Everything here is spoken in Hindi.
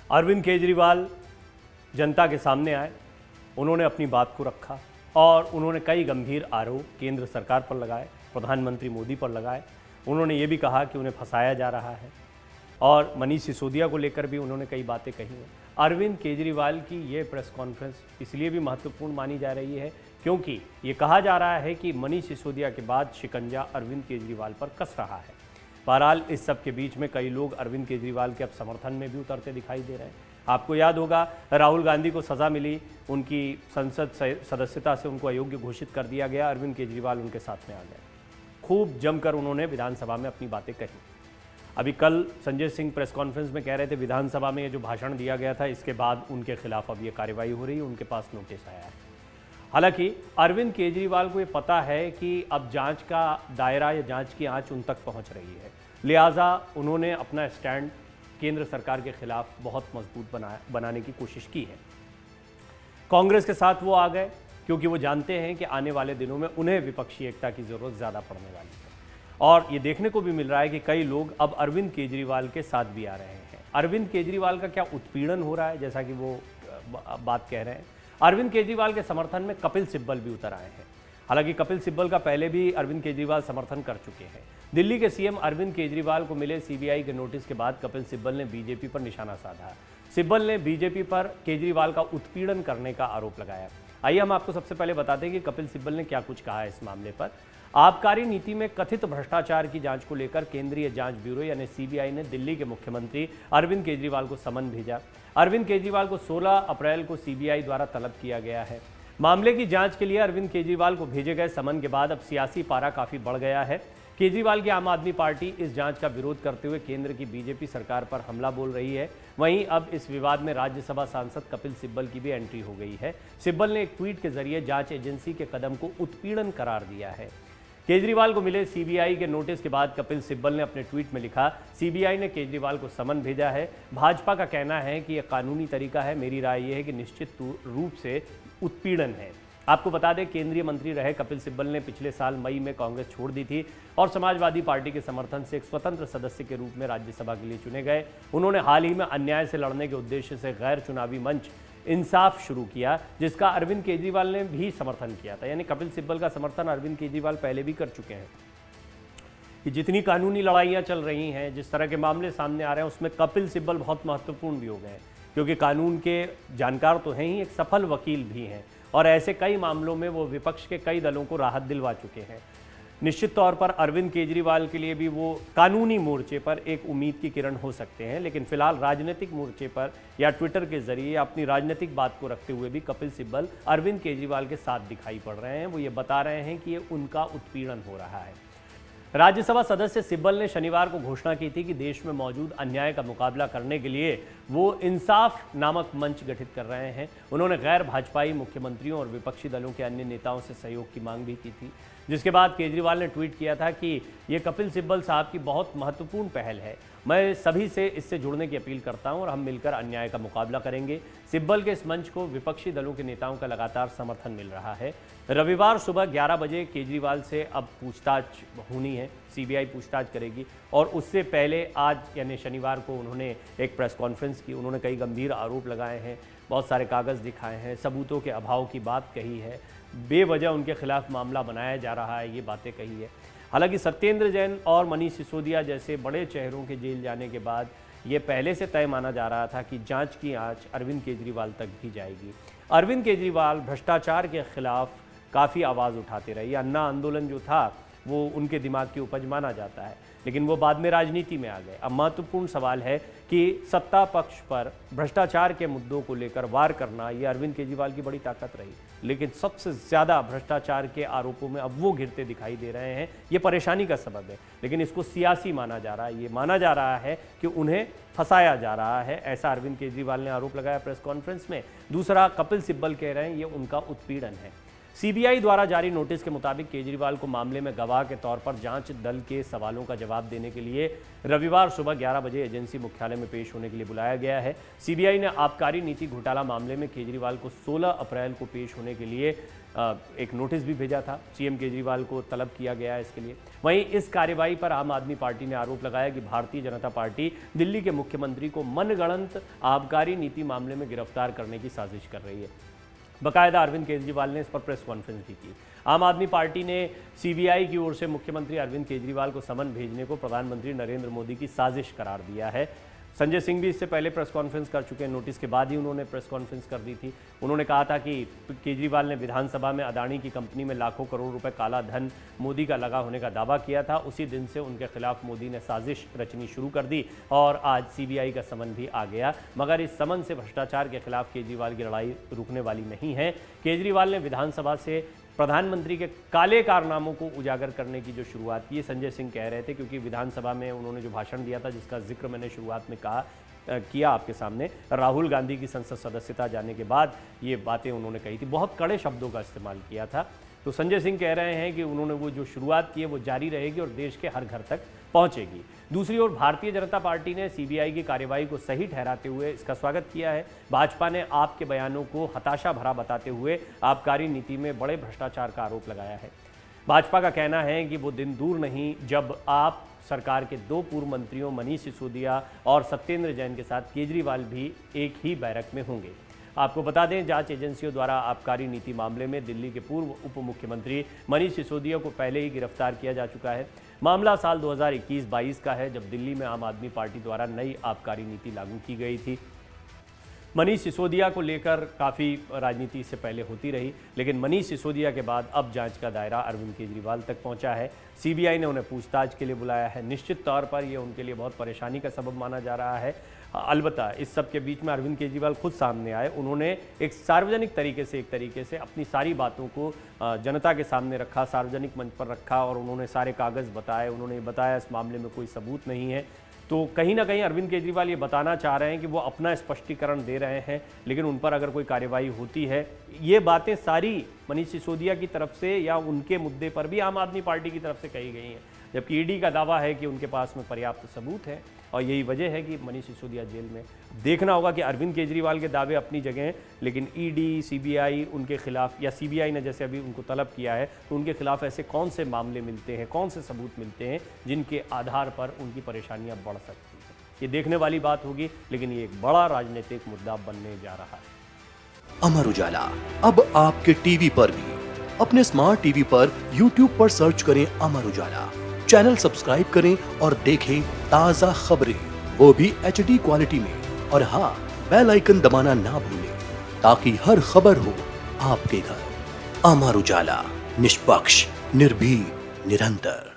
अरविंद केजरीवाल जनता के सामने आए, उन्होंने अपनी बात को रखा और उन्होंने कई गंभीर आरोप केंद्र सरकार पर लगाए, प्रधानमंत्री मोदी पर लगाए। उन्होंने ये भी कहा कि उन्हें फंसाया जा रहा है और मनीष सिसोदिया को लेकर भी उन्होंने कई बातें कही हैं। अरविंद केजरीवाल की ये प्रेस कॉन्फ्रेंस इसलिए भी महत्वपूर्ण मानी जा रही है क्योंकि ये कहा जा रहा है कि मनीष सिसोदिया के बाद शिकंजा अरविंद केजरीवाल पर कस रहा है। बहरहाल इस सब के बीच में कई लोग अरविंद केजरीवाल के अब समर्थन में भी उतरते दिखाई दे रहे हैं। आपको याद होगा राहुल गांधी को सज़ा मिली, उनकी संसद सदस्यता से उनको अयोग्य घोषित कर दिया गया, अरविंद केजरीवाल उनके साथ में आ गए। खूब जमकर उन्होंने विधानसभा में अपनी बातें कही। अभी कल संजय सिंह प्रेस कॉन्फ्रेंस में कह रहे थे विधानसभा में ये जो भाषण दिया गया था इसके बाद उनके खिलाफ अब ये कार्रवाई हो रही है, उनके पास नोटिस आया है। हालांकि अरविंद केजरीवाल को ये पता है कि अब जांच का दायरा या जांच की आंच उन तक पहुंच रही है, लिहाजा उन्होंने अपना स्टैंड केंद्र सरकार के खिलाफ बहुत मजबूत बनाने की कोशिश की है। कांग्रेस के साथ वो आ गए क्योंकि वो जानते हैं कि आने वाले दिनों में उन्हें विपक्षी एकता की जरूरत ज़्यादा पड़ने वाली है और ये देखने को भी मिल रहा है कि कई लोग अब अरविंद केजरीवाल के साथ भी आ रहे हैं। अरविंद केजरीवाल का क्या उत्पीड़न हो रहा है, जैसा कि वो बात कह रहे हैं। अरविंद केजरीवाल के समर्थन में कपिल सिब्बल भी उतर आए हैं। हालांकि कपिल सिब्बल का पहले भी अरविंद केजरीवाल समर्थन कर चुके हैं। दिल्ली के सीएम अरविंद केजरीवाल को मिले सीबीआई के नोटिस के बाद कपिल सिब्बल ने बीजेपी पर निशाना साधा। सिब्बल ने बीजेपी पर केजरीवाल का उत्पीड़न करने का आरोप लगाया। आइए हम आपको सबसे पहले बताते हैं कि कपिल सिब्बल ने क्या कुछ कहा है इस मामले पर। आबकारी नीति में कथित भ्रष्टाचार की जांच को लेकर केंद्रीय जांच ब्यूरो यानी सीबीआई ने दिल्ली के मुख्यमंत्री अरविंद केजरीवाल को समन भेजा। अरविंद केजरीवाल को 16 अप्रैल को सीबीआई द्वारा तलब किया गया है। मामले की जांच के लिए अरविंद केजरीवाल को भेजे गए समन के बाद अब सियासी पारा काफी बढ़ गया है। केजरीवाल की आम आदमी पार्टी इस जांच का विरोध करते हुए केंद्र की बीजेपी सरकार पर हमला बोल रही है। वहीं अब इस विवाद में राज्यसभा सांसद कपिल सिब्बल की भी एंट्री हो गई है। सिब्बल ने एक ट्वीट के जरिए जांच एजेंसी के कदम को उत्पीड़न करार दिया है। केजरीवाल को मिले सीबीआई के नोटिस के बाद कपिल सिब्बल ने अपने ट्वीट में लिखा, सीबीआई ने केजरीवाल को समन भेजा है। भाजपा का कहना है कि यह कानूनी तरीका है, मेरी राय यह है कि निश्चित रूप से उत्पीड़न है। आपको बता दें केंद्रीय मंत्री रहे कपिल सिब्बल ने पिछले साल मई में कांग्रेस छोड़ दी थी और समाजवादी पार्टी के समर्थन से एक स्वतंत्र सदस्य के रूप में राज्यसभा के लिए चुने गए। उन्होंने हाल ही में अन्याय से लड़ने के उद्देश्य से गैर चुनावी मंच इंसाफ शुरू किया, जिसका अरविंद केजरीवाल ने भी समर्थन किया था। यानी कपिल सिब्बल का समर्थन अरविंद केजरीवाल पहले भी कर चुके हैं। कि जितनी कानूनी लड़ाइयाँ चल रही हैं, जिस तरह के मामले सामने आ रहे हैं, उसमें कपिल सिब्बल बहुत महत्वपूर्ण भी हो गए क्योंकि कानून के जानकार तो हैं ही, एक सफल वकील भी हैं और ऐसे कई मामलों में वो विपक्ष के कई दलों को राहत दिलवा चुके हैं। निश्चित तौर पर अरविंद केजरीवाल के लिए भी वो कानूनी मोर्चे पर एक उम्मीद की किरण हो सकते हैं, लेकिन फिलहाल राजनीतिक मोर्चे पर या ट्विटर के जरिए अपनी राजनीतिक बात को रखते हुए भी कपिल सिब्बल अरविंद केजरीवाल के साथ दिखाई पड़ रहे हैं। वो ये बता रहे हैं कि ये उनका उत्पीड़न हो रहा है। राज्यसभा सदस्य सिब्बल ने शनिवार को घोषणा की थी कि देश में मौजूद अन्याय का मुकाबला करने के लिए वो इंसाफ नामक मंच गठित कर रहे हैं। उन्होंने गैर भाजपाई मुख्यमंत्रियों और विपक्षी दलों के अन्य नेताओं से सहयोग की मांग भी की थी, जिसके बाद केजरीवाल ने ट्वीट किया था कि ये कपिल सिब्बल साहब की बहुत महत्वपूर्ण पहल है, मैं सभी से इससे जुड़ने की अपील करता हूं और हम मिलकर अन्याय का मुकाबला करेंगे। सिब्बल के इस मंच को विपक्षी दलों के नेताओं का लगातार समर्थन मिल रहा है। रविवार सुबह 11 बजे केजरीवाल से अब पूछताछ होनी है, सीबीआई पूछताछ करेगी और उससे पहले आज यानी शनिवार को उन्होंने एक प्रेस कॉन्फ्रेंस की। उन्होंने कई गंभीर आरोप लगाए हैं, बहुत सारे कागज़ दिखाए हैं, सबूतों के अभाव की बात कही है, बेवजह उनके खिलाफ मामला बनाया जा रहा है, ये बातें कही है। हालांकि सत्येंद्र जैन और मनीष सिसोदिया जैसे बड़े चेहरों के जेल जाने के बाद ये पहले से तय माना जा रहा था कि जांच की आंच अरविंद केजरीवाल तक भी जाएगी। अरविंद केजरीवाल भ्रष्टाचार के खिलाफ काफ़ी आवाज़ उठाते रहे। अन्ना आंदोलन जो था वो उनके दिमाग की उपज माना जाता है, लेकिन वो बाद में राजनीति में आ गए। अब महत्वपूर्ण सवाल है कि सत्ता पक्ष पर भ्रष्टाचार के मुद्दों को लेकर वार करना, ये अरविंद केजरीवाल की बड़ी ताकत रही, लेकिन सबसे ज़्यादा भ्रष्टाचार के आरोपों में अब वो घिरते दिखाई दे रहे हैं। ये परेशानी का सबब है, लेकिन इसको सियासी माना जा रहा है। ये माना जा रहा है कि उन्हें फंसाया जा रहा है, ऐसा अरविंद केजरीवाल ने आरोप लगाया प्रेस कॉन्फ्रेंस में। दूसरा, कपिल सिब्बल कह रहे हैं ये उनका उत्पीड़न है। सीबीआई द्वारा जारी नोटिस के मुताबिक केजरीवाल को मामले में गवाह के तौर पर जांच दल के सवालों का जवाब देने के लिए रविवार सुबह 11 बजे एजेंसी मुख्यालय में पेश होने के लिए बुलाया गया है। सीबीआई ने आबकारी नीति घोटाला मामले में केजरीवाल को 16 अप्रैल को पेश होने के लिए एक नोटिस भी भेजा था। सीएम केजरीवाल को तलब किया गया है इसके लिए। वहीं इस कार्रवाई पर आम आदमी पार्टी ने आरोप लगाया कि भारतीय जनता पार्टी दिल्ली के मुख्यमंत्री को मनगढ़ंत आबकारी नीति मामले में गिरफ्तार करने की साजिश कर रही है। बकायदा अरविंद केजरीवाल ने इस पर प्रेस कॉन्फ्रेंस भी की। आम आदमी पार्टी ने सीबीआई की ओर से मुख्यमंत्री अरविंद केजरीवाल को समन भेजने को प्रधानमंत्री नरेंद्र मोदी की साजिश करार दिया है। संजय सिंह भी इससे पहले प्रेस कॉन्फ्रेंस कर चुके हैं। नोटिस के बाद ही उन्होंने प्रेस कॉन्फ्रेंस कर दी थी। उन्होंने कहा था कि केजरीवाल ने विधानसभा में अदानी की कंपनी में लाखों करोड़ रुपए काला धन मोदी का लगा होने का दावा किया था। उसी दिन से उनके खिलाफ मोदी ने साजिश रचनी शुरू कर दी और आज सीबीआई का समन भी आ गया। मगर इस समन से भ्रष्टाचार के खिलाफ केजरीवाल की लड़ाई रुकने वाली नहीं है। केजरीवाल ने विधानसभा से प्रधानमंत्री के काले कारनामों को उजागर करने की जो शुरुआत की, संजय सिंह कह रहे थे, क्योंकि विधानसभा में उन्होंने जो भाषण दिया था, जिसका जिक्र मैंने शुरुआत में किया आपके सामने, राहुल गांधी की संसद सदस्यता जाने के बाद ये बातें उन्होंने कही थी। बहुत कड़े शब्दों का इस्तेमाल किया था। तो संजय सिंह कह रहे हैं कि उन्होंने वो जो शुरुआत की है वो जारी रहेगी और देश के हर घर तक पहुंचेगी। दूसरी ओर भारतीय जनता पार्टी ने सीबीआई की कार्रवाई को सही ठहराते हुए इसका स्वागत किया है। भाजपा ने आपके बयानों को हताशा भरा बताते हुए आबकारी नीति में बड़े भ्रष्टाचार का आरोप लगाया है। भाजपा का कहना है कि वो दिन दूर नहीं जब आप सरकार के 2 पूर्व मंत्रियों मनीष सिसोदिया और सत्येंद्र जैन के साथ केजरीवाल भी एक ही बैरक में होंगे। आपको बता दें, जांच एजेंसियों द्वारा आबकारी नीति मामले में दिल्ली के पूर्व उप मुख्यमंत्री मनीष सिसोदिया को पहले ही गिरफ्तार किया जा चुका है। मामला साल 2021-22 का है, जब दिल्ली में आम आदमी पार्टी द्वारा नई आबकारी नीति लागू की गई थी। मनीष सिसोदिया को लेकर काफ़ी राजनीति इससे पहले होती रही, लेकिन मनीष सिसोदिया के बाद अब जांच का दायरा अरविंद केजरीवाल तक पहुंचा है। सीबीआई ने उन्हें पूछताछ के लिए बुलाया है। निश्चित तौर पर यह उनके लिए बहुत परेशानी का सबब माना जा रहा है। अलबत्ता इस सब के बीच में अरविंद केजरीवाल खुद सामने आए। उन्होंने एक सार्वजनिक तरीके से अपनी सारी बातों को जनता के सामने रखा, सार्वजनिक मंच पर रखा और उन्होंने सारे कागज़ बताए। उन्होंने बताया इस मामले में कोई सबूत नहीं है। तो कहीं ना कहीं अरविंद केजरीवाल ये बताना चाह रहे हैं कि वो अपना स्पष्टीकरण दे रहे हैं, लेकिन उन पर अगर कोई कार्रवाई होती है, ये बातें सारी मनीष सिसोदिया की तरफ से या उनके मुद्दे पर भी आम आदमी पार्टी की तरफ से कही गई हैं, जबकि ईडी का दावा है कि उनके पास में पर्याप्त सबूत है और यही वजह है कि मनीष सिसोदिया जेल में। देखना होगा कि अरविंद केजरीवाल के दावे अपनी जगह हैं, लेकिन ईडी, सीबीआई उनके खिलाफ, या सीबीआई ने जैसे अभी उनको तलब किया है, तो उनके खिलाफ ऐसे कौन से मामले मिलते हैं, कौन से सबूत मिलते हैं जिनके आधार पर उनकी परेशानियां बढ़ सकती हैं। ये देखने वाली बात होगी, लेकिन ये एक बड़ा राजनीतिक मुद्दा बनने जा रहा है। अमर उजाला अब आपके टीवी पर भी। अपने स्मार्ट टीवी पर यूट्यूब पर सर्च करें अमर उजाला, चैनल सब्सक्राइब करें और देखें ताजा खबरें, वो भी HD क्वालिटी में। और हाँ, बेल आइकन दबाना ना भूलें ताकि हर खबर हो आपके घर। अमर उजाला, निष्पक्ष, निर्भीक, निरंतर।